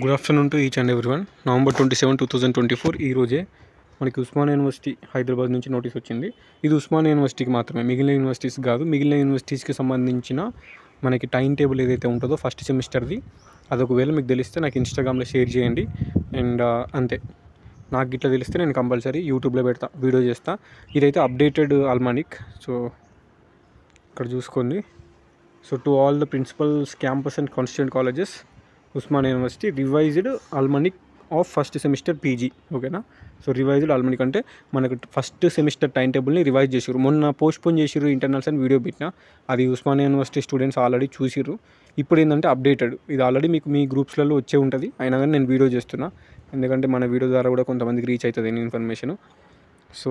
Good afternoon to each and everyone. November 27, 2024 ఈ రోజే మనకి ఉస్మానియా యూనివర్సిటీ హైదరాబాద్ నుంచి నోటీస్ వచ్చింది. ఇది ఉస్మానియా యూనివర్సిటీకి మాత్రమే, మిగిలిన యూనివర్సిటీస్ కాదు. మిగిలిన యూనివర్సిటీస్కి సంబంధించిన మనకి టైం టేబుల్ ఏదైతే ఉంటుందో ఫస్ట్ సెమిస్టర్ది, అది ఒకవేళ మీకు తెలిస్తే నాకు ఇన్స్టాగ్రామ్లో షేర్ చేయండి. అండ్ అంతే, నాకు ఇట్లా తెలిస్తే నేను కంపల్సరీ యూట్యూబ్లో పెడతా, వీడియో చేస్తా. ఇదైతే అప్డేటెడ్ అల్మానిక్. సో ఇక్కడ చూసుకోండి. So to all the principals, campus and constituent colleges, Osmania university revised almanac of first semester PG. ఓకేనా. సో రివైజ్డ్ అల్మనిక్ అంటే మనకు ఫస్ట్ సెమిస్టర్ టైం టేబుల్ని రివైజ్ చేసిర్రు. మొన్న పోస్ట్పోన్ చేసిర్రు ఇంటర్నల్స్ అని వీడియో పెట్టిన, అది ఉస్మానియా యూనివర్సిటీ స్టూడెంట్స్ ఆల్రెడీ చూసిర్రు. ఇప్పుడు ఏంటంటే అప్డేటెడ్, ఇది ఆల్రెడీ మీకు మీ గ్రూప్స్లలో వచ్చే ఉంటుంది. అయినా కానీ నేను వీడియో చేస్తున్నా, ఎందుకంటే మన వీడియో ద్వారా కూడా కొంతమందికి రీచ్ అవుతుంది information. So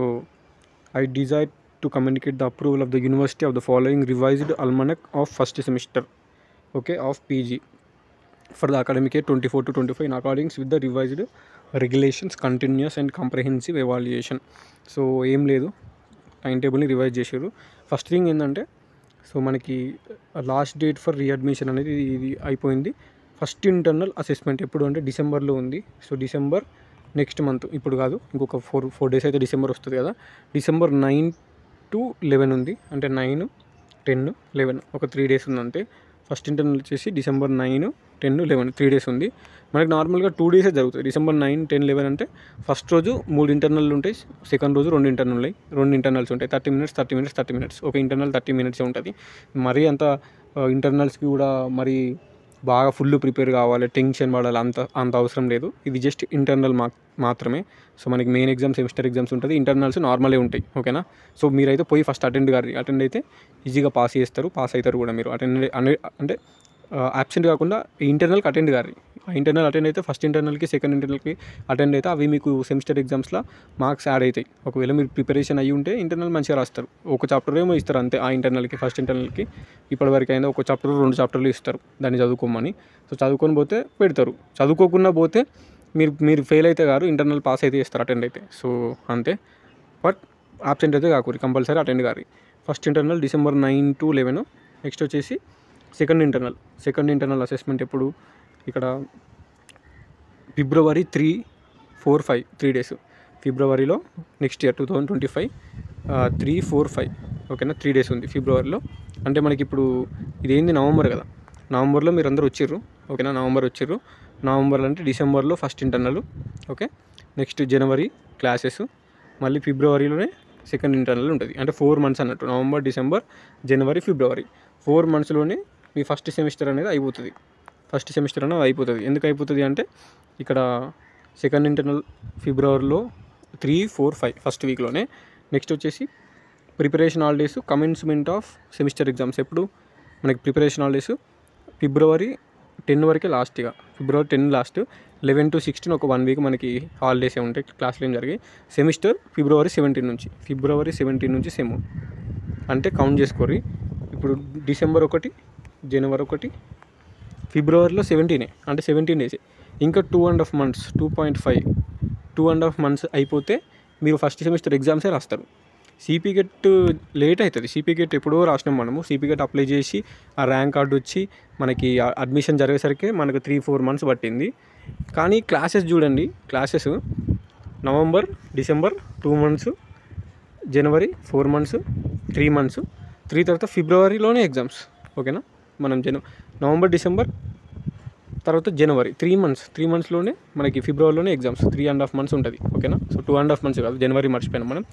I desire to communicate the approval of the university of the following revised almanac of first semester, okay, of PG for the academic year 24 to 25 in accordance with the revised regulations, continuous and comprehensive evaluation. So ఏం లేదు, time టేబుల్ని revise చేసారు. First thing ఏంటంటే, so మనకి last date for readmission అనేది ఇది అయిపోయింది. First internal assessment ఎప్పుడు అంటే డిసెంబర్లో ఉంది. సో డిసెంబర్ నెక్స్ట్ మంత్, ఇప్పుడు కాదు, ఇంకొక ఫోర్ డేస్ అయితే డిసెంబర్ వస్తుంది కదా. డిసెంబర్ 9 to 11 ఉంది, అంటే 9, 10, 11 ఒక 3 డేస్ ఉంది అంతే. ఫస్ట్ ఇంటర్నల్ వచ్చేసి డిసెంబర్ 9, 10, 11 3 డేస్ ఉంది. మనకి నార్మల్గా 2 డేసే జరుగుతుంది. డిసెంబర్ 9, 10, 11 అంటే ఫస్ట్ రోజు 3 ఇంటర్నల్ ఉంటాయి, సెకండ్ రోజు 2 ఇంటర్నల్స్ ఉంటాయి. 30 minutes 30 minutes 30 minutes, ఒక ఇంటర్నల్ 30 minutes ఉంటుంది. మరీ అంత ఇంటర్నల్స్కి కూడా మరి బాగా ఫుల్ ప్రిపేర్ కావాలి, టెన్షన్ పడాలి అంత అవసరం లేదు. ఇది జస్ట్ ఇంటర్నల్ మాత్రమే. సో మనకి మెయిన్ ఎగ్జామ్, సెమిస్టర్ ఎగ్జామ్స్ ఉంటుంది, ఇంటర్నల్స్ నార్మలే ఉంటాయి. ఓకేనా. సో మీరైతే పోయి ఫస్ట్ అటెండ్ అయితే ఈజీగా పాస్ అవుతారు కూడా. మీరు అంటే యాబ్సెంట్ కాకుండా ఇంటర్నల్కి అటెండ్ కారు. ఆ ఇంటర్నల్ అటెండ్ అయితే ఫస్ట్ ఇంటర్నల్కి, సెకండ్ ఇంటర్నల్కి అటెండ్ అయితే అవి మీకు సెమిస్టర్ ఎగ్జామ్స్లో మార్క్స్ యాడ్ అవుతాయి. ఒకవేళ మీరు ప్రిపరేషన్ అయ్యి ఉంటే ఇంటర్నల్ మంచిగా రాస్తారు. ఒక చాప్టర్ ఏమో ఇస్తారు అంతే ఆ ఇంటర్నల్కి, ఫస్ట్ ఇంటర్నల్కి. ఇప్పటివరకు అయినా ఒక చాప్టర్ 2 చాప్టర్లు ఇస్తారు దాన్ని చదువుకోమని. సో చదువుకొని పోతే పెడతారు, చదువుకోకుండా పోతే మీరు ఫెయిల్ అయితే కాదు, ఇంటర్నల్ పాస్ అయితే ఇస్తారు అటెండ్ అయితే. సో అంతే. బట్ ఆబ్సెంట్ అయితే Kakori, compulsory attend car. First internal December 9 to 11. Next వచ్చేసి సెకండ్ ఇంటర్నల్ అసెస్మెంట్ ఎప్పుడు, ఇక్కడ ఫిబ్రవరి 3, 4, 5 3 డేస్. ఫిబ్రవరిలో నెక్స్ట్ ఇయర్ 2025 3, 4, 5 ఓకేనా. 3 డేస్ ఉంది ఫిబ్రవరిలో. అంటే మనకి ఇప్పుడు ఇదేంది నవంబర్ కదా, నవంబర్లో మీరు అందరూ వచ్చిర్రు. ఓకేనా, నవంబర్లో అంటే డిసెంబర్లో ఫస్ట్ ఇంటర్నల్. ఓకే. నెక్స్ట్ జనవరి క్లాసెస్, మళ్ళీ ఫిబ్రవరిలోనే సెకండ్ ఇంటర్నల్ ఉంటుంది. అంటే 4 months అన్నట్టు, నవంబర్, డిసెంబర్, జనవరి, ఫిబ్రవరి 4 monthsలోనే మీ ఫస్ట్ సెమిస్టర్ అనేది అయిపోతుంది. ఎందుకు అయిపోతుంది అంటే, ఇక్కడ సెకండ్ ఇంటర్నల్ ఫిబ్రవరిలో 3, 4, 5 ఫస్ట్ వీక్లోనే. నెక్స్ట్ వచ్చేసి preparation holidays, commencement of semester exams ఎప్పుడు మనకి ప్రిపరేషన్ హాలిడేస్ ఫిబ్రవరి 10 వరకే లాస్ట్. ఇక ఫిబ్రవరి 10 లాస్ట్, 11 to 16 ఒక 1 week మనకి హాలిడేసే ఉంటాయి, క్లాసులు ఏం జరిగాయి. సెమిస్టర్ ఫిబ్రవరి 17 నుంచి సెమ్ అంటే కౌంట్ చేసుకోరి. ఇప్పుడు డిసెంబర్ 1, జనవరి 1, ఫిబ్రవరిలో 17 అంటే 17 days. ఇంకా 2.5 months, 2.5 months అయిపోతే మీరు ఫస్ట్ సెమిస్టర్ ఎగ్జామ్సే రాస్తారు. సిపి గెట్ లేట్ అవుతుంది. సిపి గెట్ ఎప్పుడో రాసినాం మనము. సిపి గెట్ అప్లై చేసి ఆ ర్యాంక్ కార్డు వచ్చి మనకి అడ్మిషన్ జరిగేసరికి మనకు 3-4 months పట్టింది. కానీ క్లాసెస్ చూడండి, క్లాసెస్ నవంబర్, డిసెంబర్ 2 months, జనవరి 4 months, 3 months, 3 తర్వాత ఫిబ్రవరిలోనే ఎగ్జామ్స్. ఓకేనా. మనం నవంబర్, డిసెంబర్ తర్వాత జనవరి 3 monthsలోనే మనకి ఫిబ్రవరిలోనే ఎగ్జామ్స్. 3.5 months ఉంటుంది. ఓకేనా. సో 2.5 months కాదు, జనవరి మర్చిపోయినాం మనం.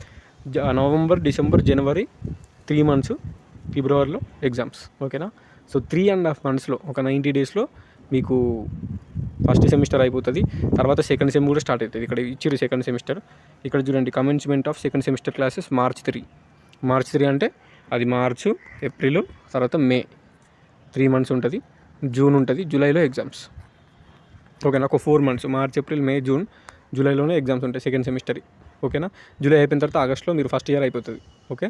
నవంబర్, డిసెంబర్, జనవరి 3 months, ఫిబ్రవరిలో ఎగ్జామ్స్. ఓకేనా. సో 3.5 monthsలో ఒక 90 daysలో మీకు ఫస్ట్ సెమిస్టర్ అయిపోతుంది. తర్వాత సెకండ్ సెమ్ కూడా స్టార్ట్ అవుతుంది. ఇక్కడ ఇచ్చిర్రు సెకండ్ సెమిస్టర్. ఇక్కడ చూడండి, commencement of second semester classes March 3 అంటే అది మార్చు, ఏప్రిల్, తర్వాత మే 3 months ఉంటుంది. జూన్ ఉంటుంది, జూలైలో ఎగ్జామ్స్. ఓకేనా. ఒక 4 months, మార్చ్, ఏప్రిల్, మే, జూన్, జూలైలోనే ఎగ్జామ్స్ ఉంటాయి సెకండ్ సెమిస్టర్. ఓకేనా. జూలై అయిపోయిన తర్వాత ఆగస్ట్లో మీరు ఫస్ట్ ఇయర్ అయిపోతుంది. ఓకే.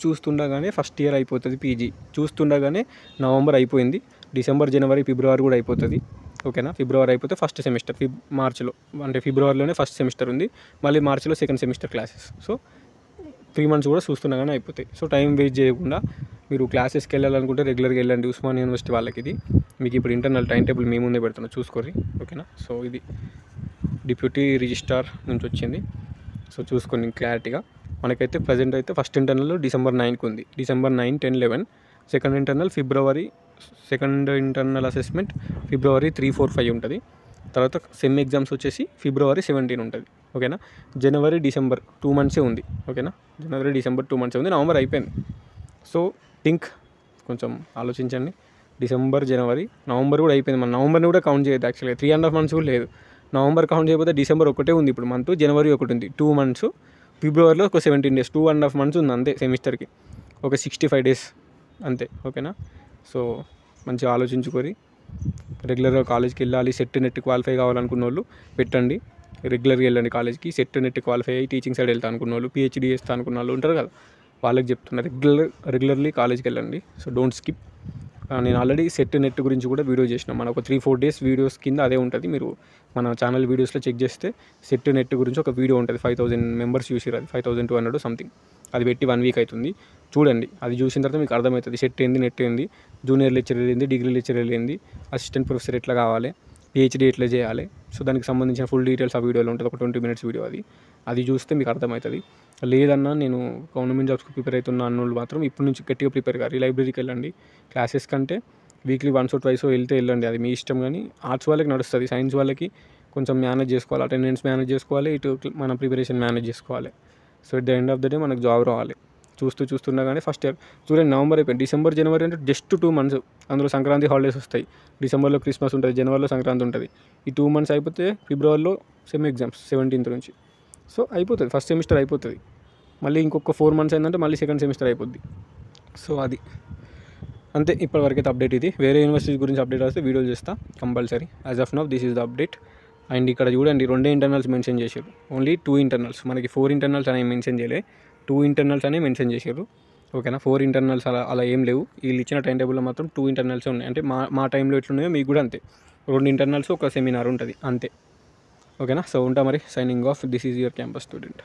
చూస్తుండగానే ఫస్ట్ ఇయర్ అయిపోతుంది పీజీ. చూస్తుండగానే నవంబర్ అయిపోయింది, డిసెంబర్, జనవరి, ఫిబ్రవరి కూడా అయిపోతుంది. ఓకేనా. ఫిబ్రవరి అయిపోతే ఫస్ట్ సెమిస్టర్ మార్చిలో, అంటే ఫిబ్రవరిలోనే ఫస్ట్ సెమిస్టర్ ఉంది, మళ్ళీ మార్చిలో second semester classes. So 3 months కూడా చూస్తుండగానే అయిపోతాయి. సో టైం వేస్ట్ చేయకుండా మీరు క్లాసెస్కి వెళ్ళాలనుకుంటే రెగ్యులర్గా వెళ్ళండి. ఉస్మానియా యూనివర్సిటీ వాళ్ళకి ఇది మీకు ఇప్పుడు ఇంటర్నల్ టైం టేబుల్ మీ ముందే పెడుతున్నా చూసుకోరి, ఓకేనా. సో ఇది డిప్యూటీ రిజిస్ట్రార్ నుంచి వచ్చింది. సో చూసుకోండి క్లారిటీగా. మనకైతే ప్రజెంట్ అయితే ఫస్ట్ ఇంటర్నల్ December 9కి ఉంది, December 9, 10, 11. Second internal second internal assessment February 3, 4, 5 ఉంటుంది. తర్వాత సెమ్ ఎగ్జామ్స్ వచ్చేసి February 17 ఉంటుంది, ఓకేనా. జనవరి డిసెంబర్ 2 months ఉంది, ఓకేనా. జనవరి డిసెంబర్ 2 months ఉంది. నవంబర్ అయిపోయింది. సో థింక్, కొంచెం ఆలోచించండి. డిసెంబర్, జనవరి, నవంబర్ కూడా అయిపోయింది. మన నవంబర్ని కూడా కౌంట్ చేయదు యాక్చువల్గా, 3.5 months కూడా లేదు. నవంబర్ కౌంట్ చేయకపోతే డిసెంబర్ ఒకటే ఉంది ఇప్పుడు మంత్, జనవరి ఒకటి ఉంది 2 months, ఫిబ్రవరిలో ఒక 17 days, 2.5 months ఉంది అంతే. సెమిస్టర్కి ఒక 65 days అంతే, ఓకేనా. సో మంచిగా ఆలోచించుకొని రెగ్యులర్గా కాలేజ్కి వెళ్ళాలి. సెట్ నెట్ క్వాలిఫై కావాలనుకున్న వాళ్ళు పెట్టండి, రెగ్యులర్గా వెళ్ళండి కాలేజ్కి. సెట్ నెట్ క్వాలిఫై అయ్యి టీచింగ్ సైడ్ వెళ్తా అనుకున్న వాళ్ళు, PhD చేస్తా అనుకున్న వాళ్ళు ఉంటారు కదా, వాళ్ళకి చెప్తున్నా రెగ్యులర్లీ కాలేజ్కి వెళ్ళండి. So don't skip. నేను ఆల్రెడీ సెట్ నెట్ గురించి కూడా వీడియో చేసిన, మన ఒక 3-4 days వీడియోస్ కింద అదే ఉంటుంది. మీరు మన ఛానల్ వీడియోస్లో చెక్ చేస్తే సెట్ నెట్ గురించి ఒక వీడియో ఉంటుంది. 5,000 members చూసిరు, అది 5,200 సంథింగ్. అది పెట్టి 1 week అవుతుంది, చూడండి. అది చూసిన తర్వాత మీకు అర్థమవుతుంది సెట్ ఏంది, నెట్ ఏంది, జూనియర్ లెక్చరర్ ఏంది, డిగ్రీ లెక్చరర్ ఏంది, అసిస్టెంట్ ప్రొఫెసర్ ఎట్లా కావాలి, PhD ఎట్లా చేయాలి. సో దానికి సంబంధించిన ఫుల్ డీటెయిల్స్ ఆ వీడియోలో ఉంటుంది, ఒక 20 minutes వీడియో. అది చూస్తే మీకు అర్థమవుతుంది. లేదన్నా నేను గవర్నమెంట్ జాబ్స్కి ప్రిపేర్ అవుతున్న అన్నోళ్ళు మాత్రం ఇప్పుడు నుంచి గట్టిగా ప్రిపేర్ కాదు. లైబ్రరీకి వెళ్ళండి, క్లాసెస్ కంటే వీక్లీ 1 or 2 వెళ్ళండి, అది మీ ఇష్టం. కానీ ఆర్ట్స్ వాళ్ళకి నడుస్తుంది, సైన్స్ వాళ్ళకి కొంచెం మేనేజ్ చేసుకోవాలి, అటెండెన్స్ మేనేజ్ చేసుకోవాలి, ఇటు మన ప్రిపరేషన్ మేనేజ్ చేసుకోవాలి. So at the end of the day మనకు జాబ్ రావాలి. చూస్తుండగానే ఫస్ట్ ఇయర్ చూడండి, నవంబర్ అయిపోయింది. December, January అంటే జస్ట్ 2 months. అందులో సంక్రాంతి హాలిడేస్ వస్తాయి, డిసెంబర్లో క్రిస్మస్ ఉంటుంది, జనవరిలో సంక్రాంతి ఉంటుంది. ఈ 2 months అయిపోతే ఫిబ్రవరిలో సెమ్ ఎగ్జామ్స్ 17th నుంచి. సో అయిపోతుంది, ఫస్ట్ సెమిస్టర్ అయిపోతుంది. మళ్ళీ ఇంకొక 4 months అయిందంటే మళ్ళీ సెకండ్ సెమిస్టర్ అయిపోద్ది. సో అది అంతే, ఇప్పటివరకు అయితే అప్డేట్ ఇది. వేరే యూనివర్సిటీస్ గురించి అప్డేట్ వస్తే వీడియోలు చేస్తా compulsory. As of now this is the update. And ఇక్కడ చూడండి, 2 ఇంటర్నల్స్ మెన్షన్ చేశారు, ఓన్లీ 2 internals. మనకి 4 internals అనేవి మెన్షన్ చేయలే, 2 internals అనేవి మెన్షన్ చేశారు, ఓకేనా. 4 internals అలా ఏం లేవు. వీళ్ళు ఇచ్చిన టైం టేబుల్లో మాత్రం 2 internals ఉన్నాయి. అంటే మా టైంలో ఎట్లున్నాయో మీకు కూడా అంతే, 2 internals, ఒక సెమినార్ ఉంటుంది అంతే, ఓకేనా. సో ఉంటా మరి, signing off. This is your campus student.